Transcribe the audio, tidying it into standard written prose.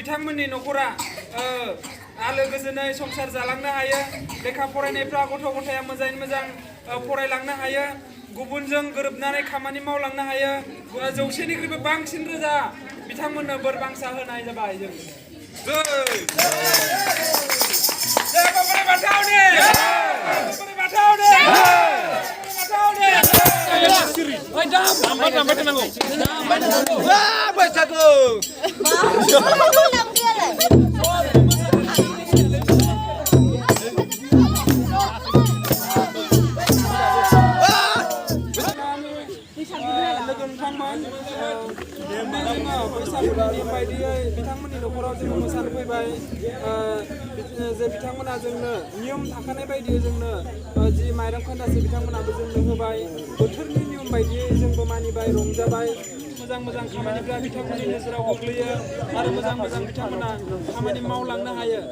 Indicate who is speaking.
Speaker 1: बिथांमोननि न'खरा आलो गोजोनै संसार जालांनो हायो लेखा फरायनायफ्रा गथ' गथाया मोजाङै मोजां फरायलांनो हायो गुबुनजों गोरोबनानै खामानि मावलांनो हायो 100निख्रुइबो बांसिन रोजा बिथांमोननो बोर बांसा होनाय जाबाय जों जय बोराइ बाथौनि बोराइ बाथौनि ओइ दामबाय थानांगौ बैसागु बिथांमोननि न'खराव जोङो मोसानो फैबाय जे बिथांमोना जोंनो नियम थाखानाय बायदियै जोंनो जि माइरं खोन्दासे बिथांमोनाबो जोंनो होबाय बोथोरनि नियम बायदियै जोंबो मानिबाय रंजाबाय मोजां मोजां खामानिफ्रा बिथांमोननि नोजोराव गोग्लैयो आरो मोजां मोजां बिथांमोना खामानि मावलांनो हायो